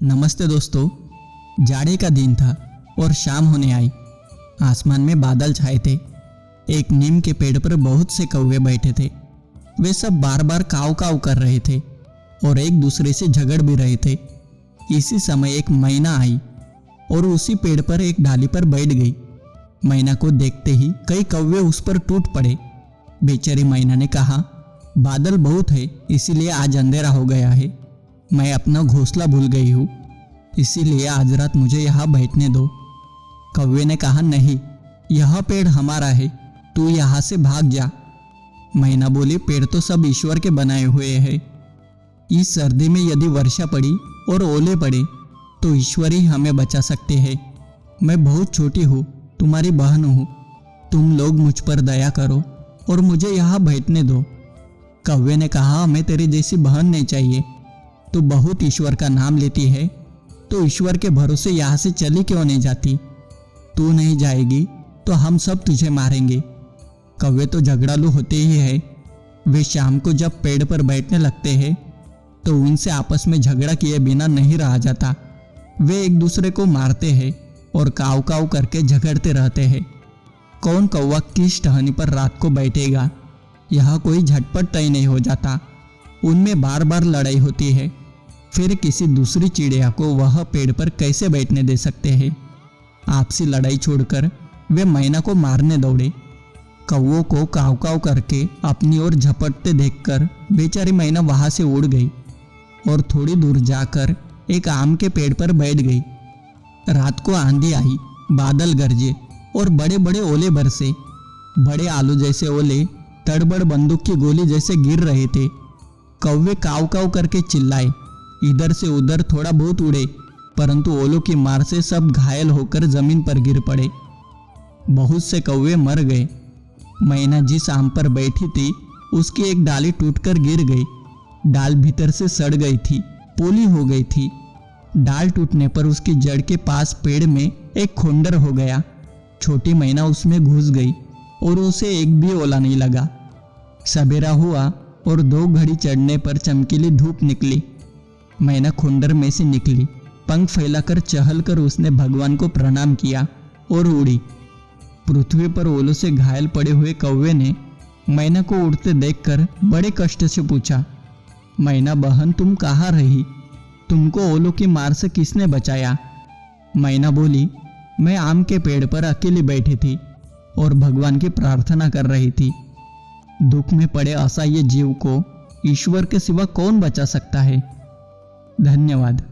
नमस्ते दोस्तों। जाड़े का दिन था और शाम होने आई। आसमान में बादल छाए थे। एक नीम के पेड़ पर बहुत से कौवे बैठे थे। वे सब बार बार काव काव कर रहे थे और एक दूसरे से झगड़ भी रहे थे। इसी समय एक मैना आई और उसी पेड़ पर एक डाली पर बैठ गई। मैना को देखते ही कई कौवे उस पर टूट पड़े। बेचारी मैना ने कहा, बादल बहुत है इसीलिए आज अंधेरा हो गया है। मैं अपना घोंसला भूल गई हूँ, इसीलिए आज रात मुझे यहाँ बैठने दो। कौवे ने कहा, नहीं, यह पेड़ हमारा है, तू यहाँ से भाग जा। मैना बोली, पेड़ तो सब ईश्वर के बनाए हुए हैं। इस सर्दी में यदि वर्षा पड़ी और ओले पड़े तो ईश्वर ही हमें बचा सकते हैं। मैं बहुत छोटी हूँ, तुम्हारी बहन हूँ। तुम लोग मुझ पर दया करो और मुझे यहाँ बैठने दो। कौवे ने कहा, हमें तेरी जैसी बहन नहीं चाहिए। तू बहुत ईश्वर का नाम लेती है तो ईश्वर के भरोसे यहाँ से चली क्यों नहीं जाती? तू नहीं जाएगी तो हम सब तुझे मारेंगे। कौवे तो झगड़ालू होते ही है। वे शाम को जब पेड़ पर बैठने लगते हैं तो उनसे आपस में झगड़ा किए बिना नहीं रहा जाता। वे एक दूसरे को मारते हैं और काव काव करके झगड़ते रहते हैं। कौन कौवा किस टहनी पर रात को बैठेगा, यह कोई झटपट तय नहीं हो जाता। उनमें बार बार लड़ाई होती है। फिर किसी दूसरी चिड़िया को वह पेड़ पर कैसे बैठने दे सकते हैं? आपसी लड़ाई छोड़कर वे मैना को मारने दौड़े। कौवों को काव काव करके अपनी ओर झपटते देखकर बेचारी मैना वहां से उड़ गई और थोड़ी दूर जाकर एक आम के पेड़ पर बैठ गई। रात को आंधी आई, बादल गरजे और बड़े बड़े ओले बरसे। बड़े आलू जैसे ओले तड़बड़ बंदूक की गोली जैसे गिर रहे थे। कौवे काव काव करके चिल्लाए। इधर से उधर थोड़ा बहुत उड़े, परंतु ओलों की मार से सब घायल होकर जमीन पर गिर पड़े। बहुत से कौवे मर गए। मैना जिस आम पर बैठी थी उसकी एक डाली टूटकर गिर गई। डाल भीतर से सड़ गई थी, पोली हो गई थी। डाल टूटने पर उसकी जड़ के पास पेड़ में एक खोंडर हो गया। छोटी मैना उसमें घुस गई और उसे एक भी ओला नहीं लगा। सवेरा हुआ और 2 घड़ी चढ़ने पर चमकीली धूप निकली। मैना खोंडर में से निकली। पंख फैलाकर चहलकर उसने भगवान को प्रणाम किया और उड़ी। पृथ्वी पर ओलों से घायल पड़े हुए कौवे ने मैना को उड़ते देखकर बड़े कष्ट से पूछा, मैना बहन, तुम कहाँ रही? तुमको ओलों की मार से किसने बचाया? मैना बोली, मैं आम के पेड़ पर अकेली बैठी थी और भगवान की प्रार्थना कर रही थी। दुख में पड़े असहाय जीव को ईश्वर के सिवा कौन बचा सकता है? धन्यवाद।